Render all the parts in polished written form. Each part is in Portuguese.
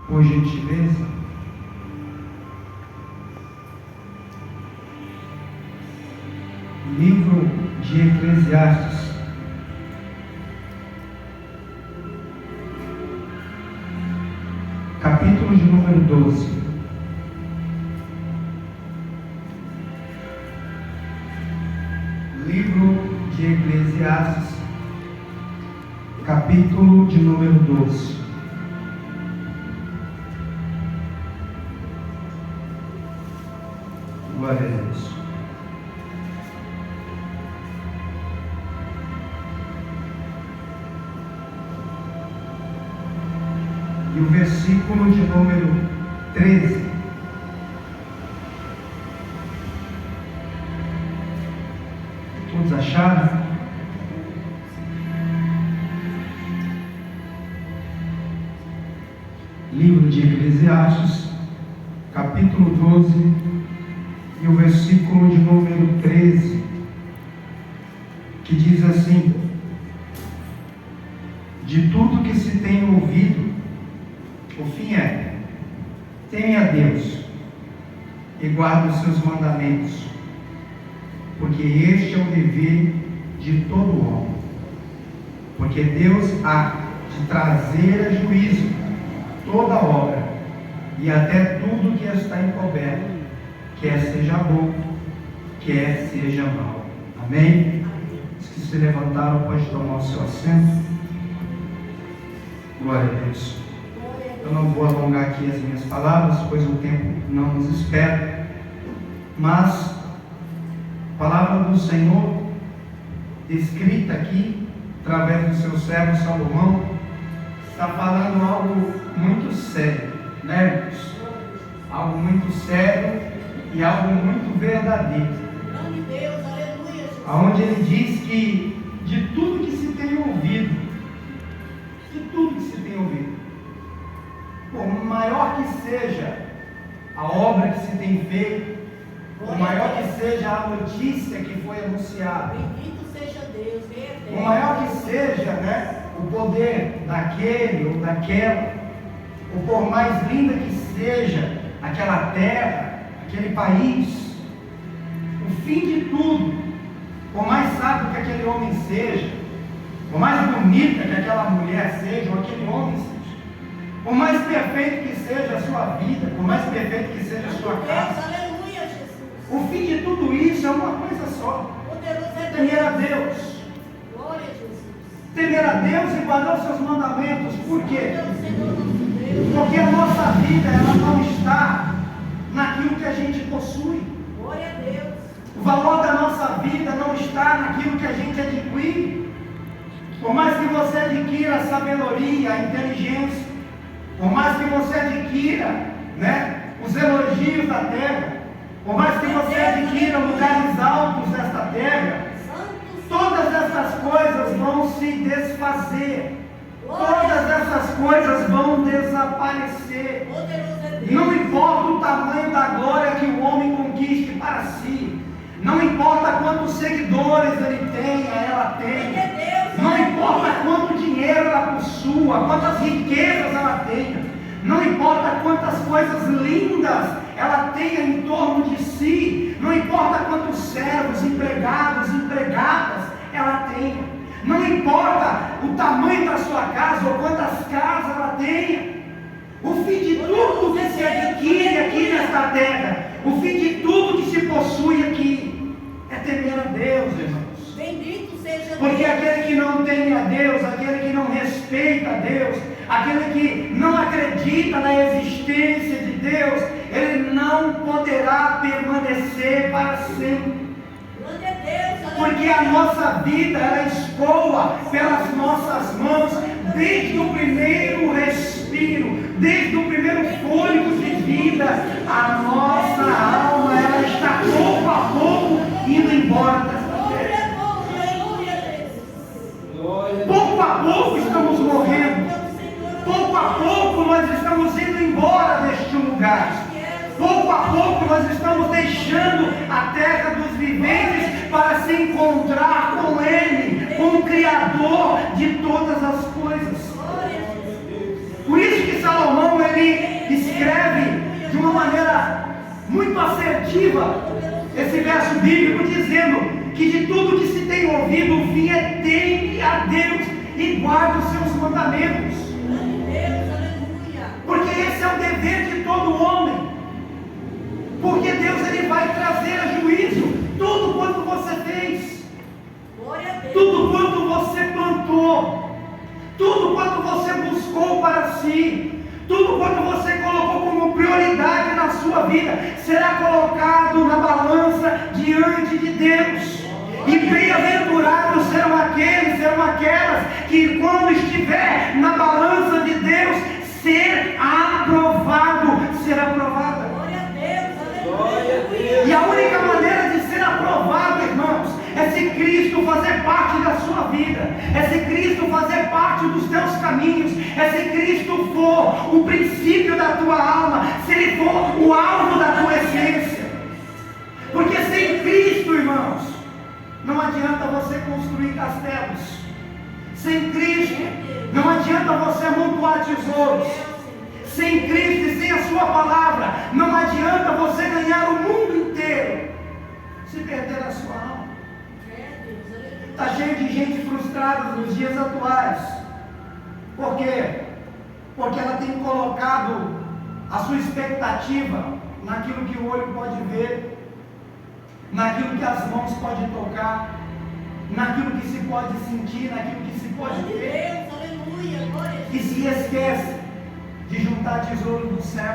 por gentileza. Livro de Eclesiastes, capítulo de número 12. Livro de Eclesiastes, capítulo de número 12. Glória a Deus. E o versículo de número 13. Todos acharam? Livro de Eclesiastes, capítulo 12, e o versículo de número 13, que diz assim: de tudo que se tem ouvido, o fim é: teme a Deus e guarde os seus mandamentos, porque este é o dever de todo homem. Porque Deus há de trazer a juízo toda obra, e até tudo que está encoberto, quer seja bom, quer seja mal. Amém? Os que se levantaram podem tomar o seu assento. Glória a Deus. Eu não vou alongar aqui as minhas palavras, pois o tempo não nos espera. Mas a palavra do Senhor, escrita aqui, através do seu servo Salomão, está falando algo muito sério, né, irmãos? Algo muito sério e algo muito verdadeiro. Aonde ele diz que de tudo que se tem ouvido, por maior que seja a obra que se tem feito, por maior que seja a notícia que foi anunciada, bendito seja Deus, por maior que seja, né, o poder daquele ou daquela, ou por mais linda que seja aquela terra, aquele país, o fim de tudo, por mais sábio que aquele homem seja, por mais bonita que aquela mulher seja, ou aquele homem seja, por mais perfeito que seja a sua vida, por mais perfeito que seja a sua casa, aleluia, Jesus. O fim de tudo isso é uma coisa só: temer a Deus. Glória a Jesus. Temer a Deus e guardar os seus mandamentos. Por quê? Porque a nossa vida, ela não está naquilo que a gente possui. Glória a Deus. O valor da nossa vida não está naquilo que a gente adquire. Por mais que você adquira a sabedoria, a inteligência, por mais que você adquira, né, os elogios da terra, por mais que você adquira lugares altos desta terra, todas essas coisas vão se desfazer. Todas essas coisas vão desaparecer. Não importa o tamanho da glória que o homem conquiste para si. Não importa quantos seguidores ele tenha, ela tenha. Não importa quanto dinheiro ela possua, quantas riquezas ela tenha. Não importa quantas coisas lindas ela tenha em torno de si. Não importa quantos servos, empregados, empregadas ela tenha. Não importa o tamanho da sua casa ou quantas casas ela tenha. O fim de tudo que se adquire aqui nesta terra, o fim de tudo que se possui aqui, é temer a Deus, irmãos. Bendito seja Deus. Porque aquele que não teme a Deus, aquele que não respeita a Deus, aquele que não acredita na existência de Deus, ele não poderá permanecer para sempre. Porque a nossa vida, ela escoa pelas nossas mãos, desde o primeiro respiro, desde o primeiro fôlego de vida. A nossa alma, ela está pouco a pouco indo embora desta terra. Pouco a pouco estamos morrendo. Pouco a pouco nós estamos indo embora deste lugar. Pouco a pouco nós estamos deixando a terra dos viventes para se encontrar com Ele, com o Criador de todas as coisas. Por isso que Salomão, ele muito assertiva, esse verso bíblico dizendo que de tudo que se tem ouvido, o fim é teme a Deus e guarda os seus mandamentos. Porque esse é o dever de todo homem. Porque Deus ele vai trazer a juízo tudo quanto você fez, tudo quanto você plantou, tudo quanto você buscou para si, tudo quanto você colocou como prioridade na sua vida, será colocado na balança diante de Deus. E bem-aventurados serão aqueles, serão aquelas que quando estiver na balança de Deus, ser aprovado, ser aprovada. E a única maneira de ser aprovado, irmãos, é se Cristo fazer parte da sua vida, é se Cristo fazer parte dos teus caminhos, é se Cristo for o princípio da tua alma, se Ele for o alvo da tua essência. Porque sem Cristo, irmãos, não adianta você construir castelos. Sem Cristo, não adianta você amontoar tesouros. Sem Cristo e sem a sua palavra, não adianta você ganhar o mundo inteiro se perder a sua alma. Está cheio de gente frustrada nos dias atuais. Por quê? Porque ela tem colocado a sua expectativa naquilo que o olho pode ver, naquilo que as mãos podem tocar, naquilo que se pode sentir, naquilo que se pode ver, e se esquece de juntar tesouro no céu.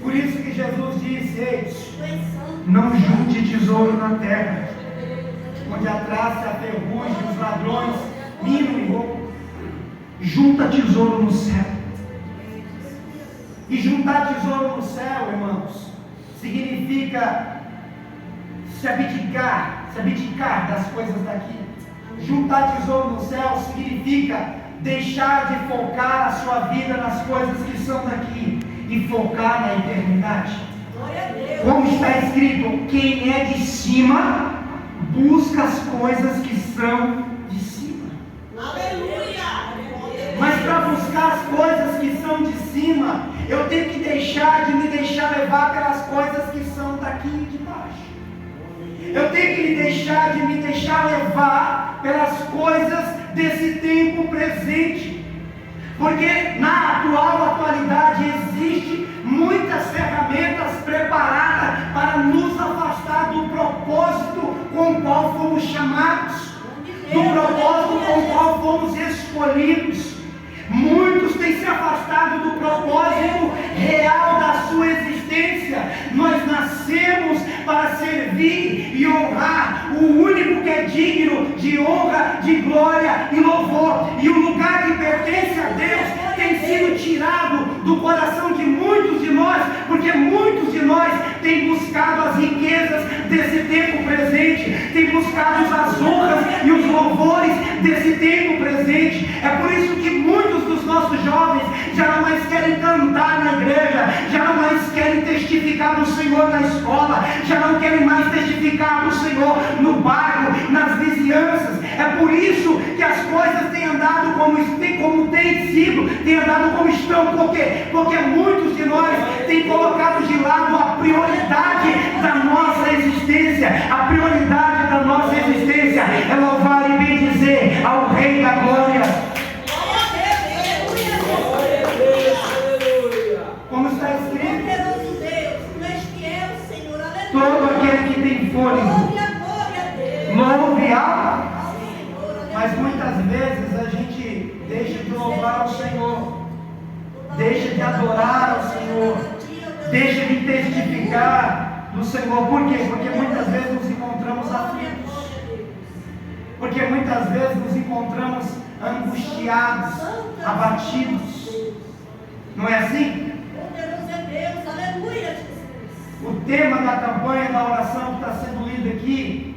Por isso que Jesus disse: não junte tesouro na terra, onde a traça, a ferrugem, os ladrões minam e roubam. Junta tesouro no céu. E juntar tesouro no céu, irmãos, significa se abdicar das coisas daqui. Juntar tesouro no céu significa deixar de focar a sua vida nas coisas que são daqui e focar na eternidade. Como está escrito, quem é de cima busca as coisas que são de cima. Mas para buscar as coisas que são de cima, eu tenho que deixar de me deixar levar pelas coisas que são daqui de baixo. Eu tenho que me deixar levar pelas coisas desse tempo presente. Porque na atualidade existe muitas ferramentas preparadas para nos afastar do propósito com o qual fomos chamados, do propósito com o qual fomos escolhidos. Muitos têm se afastado do propósito real da sua existência. Nós nascemos para servir e honrar o único que é digno de honra, de glória e louvor. E o lugar que pertence a Deus tem sido tirado do coração de muitos de nós, porque muitos de nós têm buscado as riquezas desse tempo presente, têm buscado as honras e os louvores desse tempo presente. É por isso que muitos dos nossos jovens já não mais querem cantar na igreja, já não mais querem testificar do Senhor na escola, já não querem mais testificar do Senhor no bairro, nas vizinhanças. É por isso que as coisas têm andado como têm sido, têm andado como estão. Por quê? Porque muitos de nós têm colocado de lado a prioridade da nossa existência. A prioridade da nossa existência é louvar e bendizer ao Rei da Glória. Como está escrito, todo aquele que tem fôlego, louve a. Mas muitas vezes a gente deixa de louvar ao Senhor, deixa de adorar ao Senhor, deixa de testificar do Senhor. Por quê? Porque muitas vezes nos encontramos aflitos, porque muitas vezes nos encontramos angustiados, abatidos. Não é assim? O tema da campanha da oração que está sendo lido aqui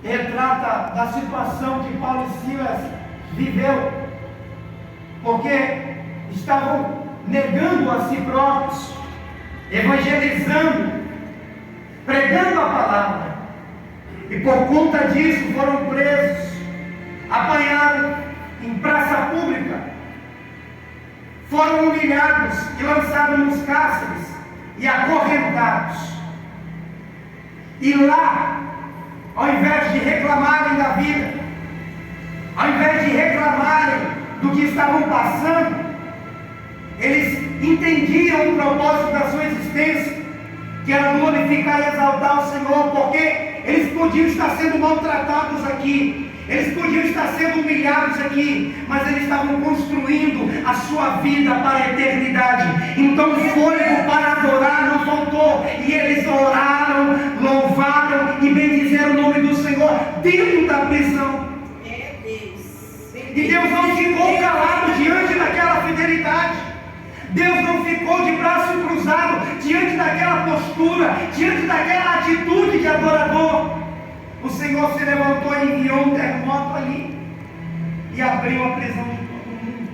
retrata da situação que Paulo e Silas viveu, porque estavam negando a si próprios, evangelizando, pregando a palavra, e por conta disso foram presos, apanhados em praça pública, foram humilhados e lançados nos cárceres. e acorrentados. E lá, ao invés de reclamarem da vida, ao invés de reclamarem do que estavam passando, eles entendiam o propósito da sua existência, que era glorificar e exaltar o Senhor, porque eles podiam estar sendo maltratados aqui, eles podiam estar sendo humilhados aqui, mas eles estavam construindo a sua vida para a eternidade. Então o fôlego para adorar não faltou, e eles oraram, louvaram e bendizeram o nome do Senhor dentro da prisão. E Deus não ficou calado diante daquela fidelidade. Deus não ficou de braço cruzado diante daquela postura, diante daquela atitude de adorador. O Senhor se levantou e enviou um terremoto ali e abriu a prisão de todo mundo.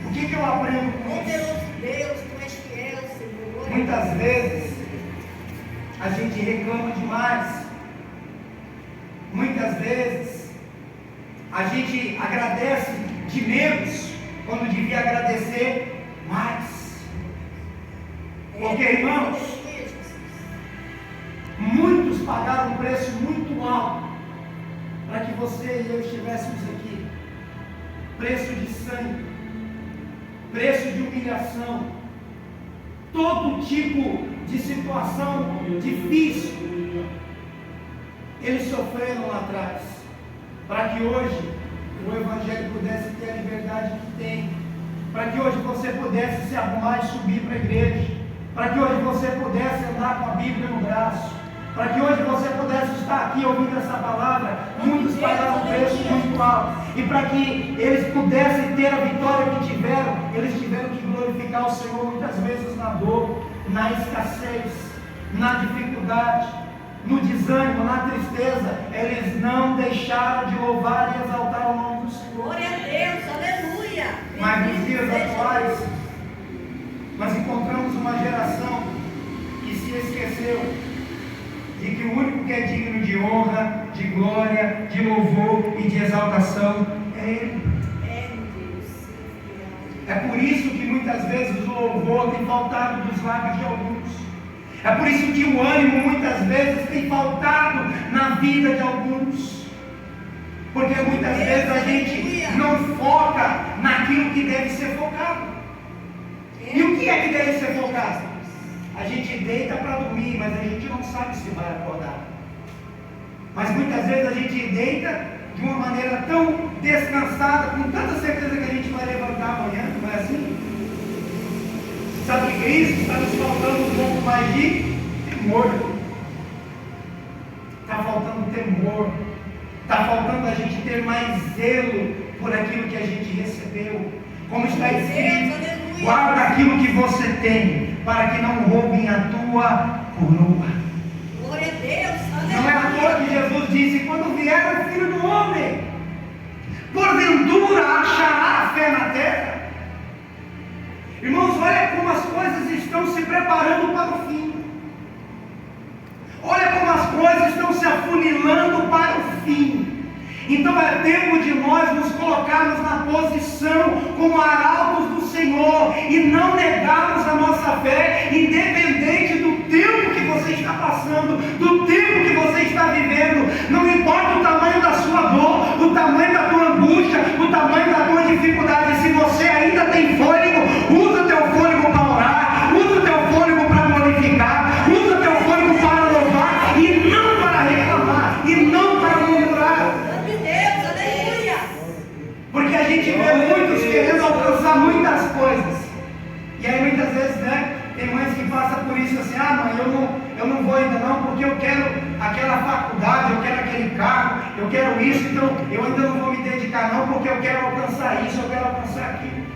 O que eu aprendo com isso? Deus, tu és fiel, Senhor. Muitas vezes a gente reclama demais. Muitas vezes a gente agradece de menos quando devia agradecer mais. Porque, irmãos, muitos pagaram um preço muito alto para que você e eu estivéssemos aqui. Preço de sangue, preço de humilhação, todo tipo de situação difícil eles sofreram lá atrás, para que hoje o Evangelho pudesse ter a liberdade que tem, para que hoje você pudesse se arrumar e subir para a igreja, para que hoje você pudesse andar com a Bíblia no braço, para que hoje você pudesse estar aqui ouvindo essa palavra. Muitos pagaram um preço muito alto, e para que eles pudessem ter a vitória que tiveram, eles tiveram que glorificar o Senhor muitas vezes na dor, na escassez, na dificuldade, no desânimo, na tristeza. Eles não deixaram de louvar e exaltar o nome do Senhor. Glória a Deus, aleluia. Mas nos dias atuais, nós encontramos uma geração que se esqueceu de que o único que é digno de honra, de glória, de louvor e de exaltação é Ele. É por isso que muitas vezes o louvor tem faltado dos lábios de alguns. É por isso que o ânimo muitas vezes tem faltado na vida de alguns. Porque muitas vezes a gente não foca naquilo que deve ser focado. E o que é que deve ser focado? A gente deita para dormir, mas a gente não sabe se vai acordar. Mas muitas vezes a gente deita de uma maneira tão descansada, com tanta certeza que a gente vai levantar amanhã, não é assim? Sabe o que é isso? Está nos faltando um pouco mais de temor. Está faltando temor. Está faltando a gente ter mais zelo por aquilo que a gente recebeu. Como está escrito, guarda aquilo que você tem, para que não roubem a tua coroa. Glória a Deus, não é à toa que Jesus disse: quando vier o Filho do Homem, porventura achará fé na terra? Irmãos, olha como as coisas estão se preparando para o fim. Olha como as coisas estão se afunilando para o fim. Então é tempo de nós nos colocarmos na posição como arautos do Senhor e não negarmos a nossa fé, independente do tempo que você está passando, do tempo que você está vivendo. Não importa o tamanho da sua dor, o tamanho da tua angústia, o tamanho da tua dificuldade. Se você ainda tem fôlego, usa o teu fôlego para orar, usa o teu fôlego para glorificar, usa o teu fôlego para louvar e não para reclamar, e não para murmurar. Porque a gente vê muitos querendo alcançar muitas coisas. E aí muitas vezes, né, tem mães que passam por isso assim: ah, mãe, eu não vou ainda não, porque eu quero aquela faculdade, eu quero aquele carro, eu quero isso, então eu ainda não vou me dedicar não, porque eu quero alcançar isso, eu quero alcançar aquilo.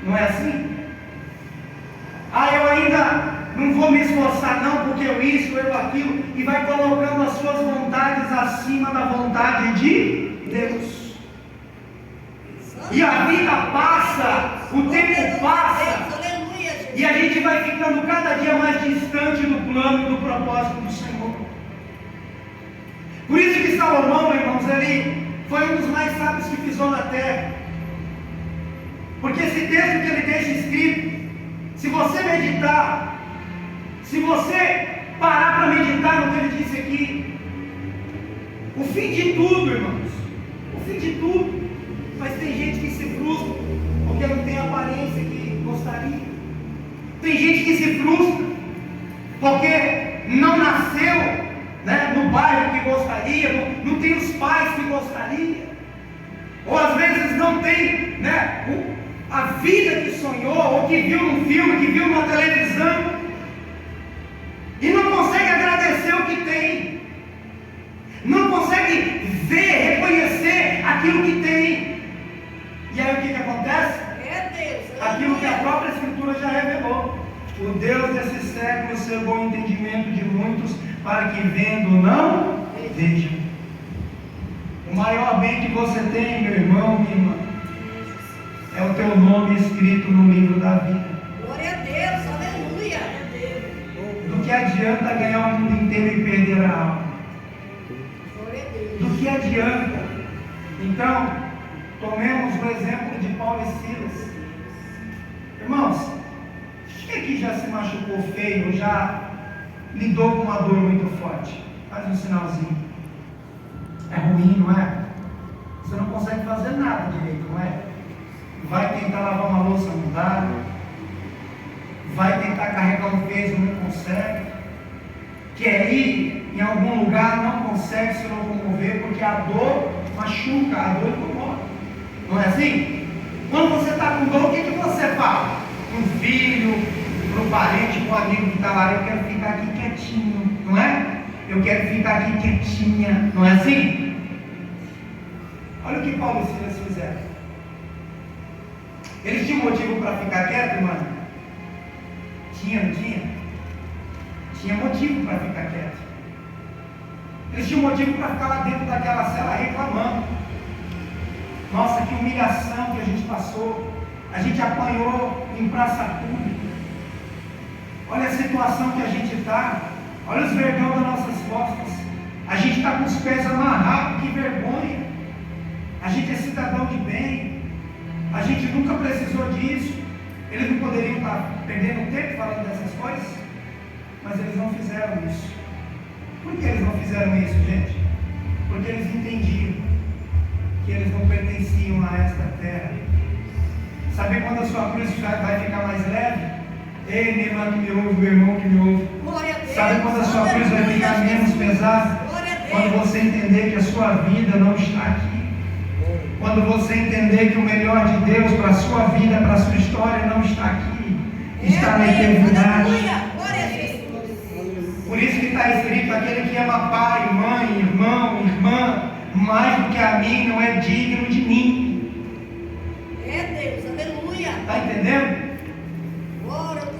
Não é assim? Ah, eu ainda não vou me esforçar não, porque eu isso, eu aquilo, e vai colocando as suas vontades acima da vontade de Deus. E a vida passa, o tempo passa, e a gente vai ficando cada dia mais distante do plano e do propósito do Senhor. Por isso que Salomão, irmãos, ele foi um dos mais sábios que pisou na terra. Porque esse texto que ele deixa escrito, Se você meditar, se você parar para meditar no que ele disse aqui, o fim de tudo, irmãos, o fim de tudo. Mas tem gente que se frustra porque não tem a aparência que gostaria. Tem gente que se frustra porque não nasceu, né, no bairro que gostaria, não tem os pais que gostaria, ou às vezes não tem, né, a vida que sonhou, ou que viu num filme, que viu na televisão, e não consegue agradecer o que tem, não consegue ver, reconhecer aquilo que tem. E aí o que acontece? Aquilo que a própria Escritura já revelou: o Deus desse século cegou o entendimento de muitos, para que vendo não vejam. O maior bem que você tem, meu irmão, minha irmã, é o teu nome escrito no livro da vida. Glória a Deus, aleluia. Do que adianta ganhar o mundo inteiro e perder a alma? Glória a Deus. Do que adianta? Então, tomemos o exemplo de Paulo e Silas. Irmãos, quem aqui já se machucou feio, já lidou com uma dor muito forte? Faz um sinalzinho. É ruim, não é? Você não consegue fazer nada direito, não é? Vai tentar lavar uma louça, não dá. Vai tentar carregar um peso, não consegue. Quer ir em algum lugar, não consegue se locomover, porque a dor machuca, a dor incomoda. Não é assim? Quando você está com dor, o que você fala? Um filho, para um parente, para um amigo que está lá: eu quero ficar aqui quietinho, não é? Eu quero ficar aqui quietinha, não é assim? Olha o que Paulo e Silas fizeram. Eles tinham motivo para ficar quieto, irmão? Tinha, não tinha? Tinha motivo para ficar quieto. Eles tinham motivo para ficar lá dentro daquela cela reclamando. Nossa, que humilhação que a gente passou. A gente apanhou em praça pública. Olha a situação que a gente está. Olha os vergão das nossas costas. A gente está com os pés amarrados, que vergonha. A gente é cidadão de bem. A gente nunca precisou disso. Eles não poderiam estar perdendo tempo falando dessas coisas, mas eles não fizeram isso. Por que eles não fizeram isso, gente? Porque eles entendiam que eles não pertenciam a esta terra. Sabe quando a sua cruz vai ficar mais leve? Ei, minha irmã que me ouve, meu irmão que me ouve. Sabe quando a sua cruz vai ficar menos pesada? Quando você entender que a sua vida não está aqui. Quando você entender que o melhor de Deus para a sua vida, para a sua história, não está aqui, está na eternidade. Por isso que está escrito: aquele que ama pai, mãe, irmão, irmã, mais do que a mim, não é digno de mim. Está entendendo?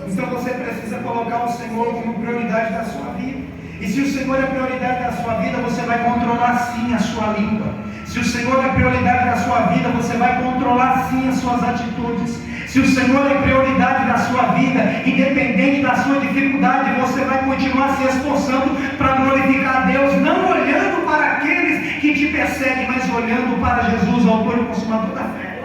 Então você precisa colocar o Senhor como prioridade da sua vida. E se o Senhor é a prioridade da sua vida, você vai controlar sim a sua língua. Se o Senhor é a prioridade da sua vida, você vai controlar sim as suas atitudes. Se o Senhor é a prioridade da sua vida, independente da sua dificuldade, você vai continuar se esforçando para glorificar a Deus, não olhando para aqueles que te perseguem, mas olhando para Jesus, o autor e consumador da fé.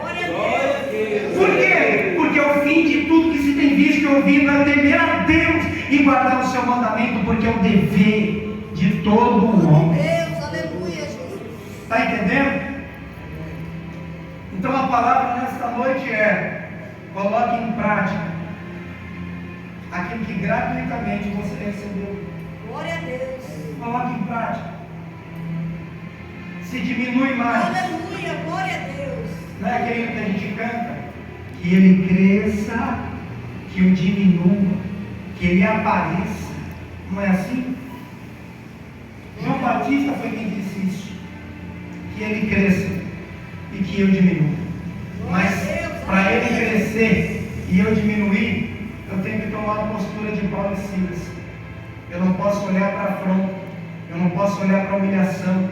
Por quê? Porque o fim de tudo que se tem visto e ouvido é temer a Deus e guardar o seu mandamento, porque é o dever de todo homem. Está entendendo? Então a palavra nesta noite é: coloque em prática aquilo que gratuitamente você recebeu. Glória a Deus. Coloque em prática. Se diminui mais. Aleluia, glória a Deus. Não é aquele que a gente canta? Que ele cresça, que eu diminua, que ele apareça. Não é assim? João Batista foi quem disse isso. Que ele cresça e que eu diminua. Mas para ele crescer e eu diminuir, eu tenho que tomar a postura de Paulo e Silas. Eu não posso olhar para a afronta, eu não posso olhar para a humilhação,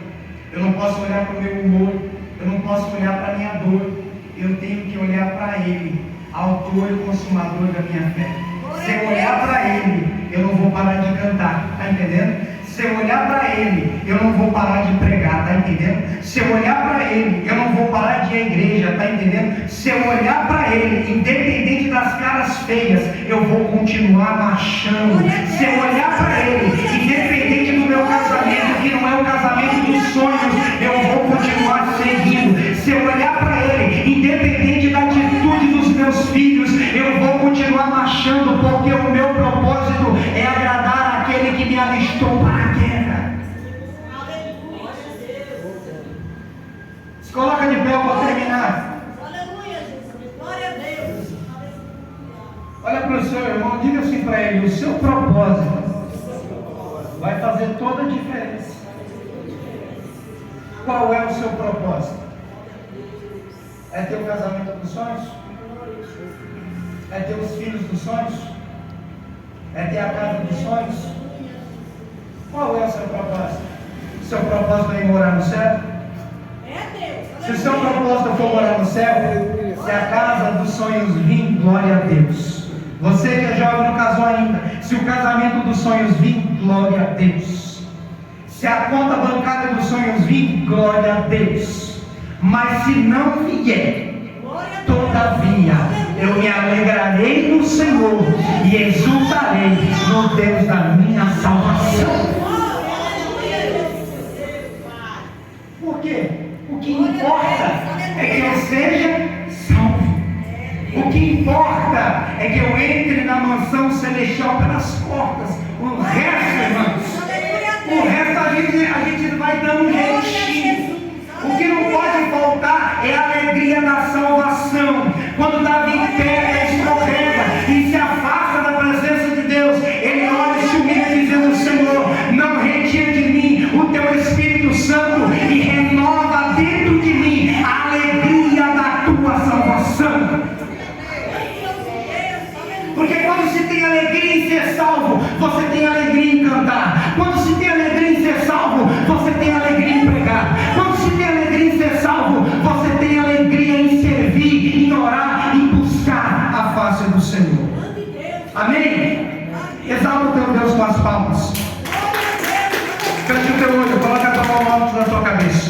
eu não posso olhar para o meu humor, eu não posso olhar para a minha dor. Eu tenho que olhar para Ele, autor e consumador da minha fé. Se eu olhar para Ele, eu não vou parar de cantar, está entendendo? Se eu olhar para Ele, eu não vou parar de pregar, está entendendo? Se eu olhar para Ele, eu não vou parar de ir à igreja, está entendendo? Se eu olhar para Ele, independente das caras feias, eu continuar marchando. Se eu olhar para Ele, independente do meu casamento, que não é o casamento dos sonhos, eu vou continuar seguindo. Se eu olhar para Ele, independente da atitude dos meus filhos, eu vou continuar marchando, porque o meu propósito é agradar aquele que me alistou para a guerra. Se coloca de pé, eu vou terminar. Olha para o seu irmão, diga assim para ele: o seu propósito vai fazer toda a diferença. Qual é o seu propósito? É ter o casamento dos sonhos? É ter os filhos dos sonhos? É ter a casa dos sonhos? Qual é o seu propósito? O seu propósito é ir morar no céu? Se o seu propósito for morar no céu, se a casa dos sonhos vir, glória a Deus. Você que é jovem não casou ainda, se o casamento dos sonhos vir, glória a Deus. Se a conta bancária dos sonhos vir, glória a Deus. Mas se não vier, todavia eu me alegrarei no Senhor e exultarei no Deus da minha salvação. Por quê? O que importa é que eu seja salvo. O que importa é que eu entre na mansão celestial pelas portas. O resto, irmãos, o resto a gente vai dando um jeitinho. O que não pode faltar é a alegria da salvação. Quando Davi pega, escorrega e se afasta da presença de Deus, ele olha e se humilha dizendo: Senhor, não retira de mim o teu Espírito Santo e renova dentro de mim a alegria da tua salvação. Porque quando se tem alegria em ser salvo, você tem alegria em cantar. Quando se tem alegria em ser salvo, você tem alegria em pregar. Quando se tem alegria em ser salvo, você tem alegria em servir, em orar, em buscar a face do Senhor. Amém? Exalta o teu Deus com as palmas. Feche o teu olho, coloca a tua mão alto na tua cabeça.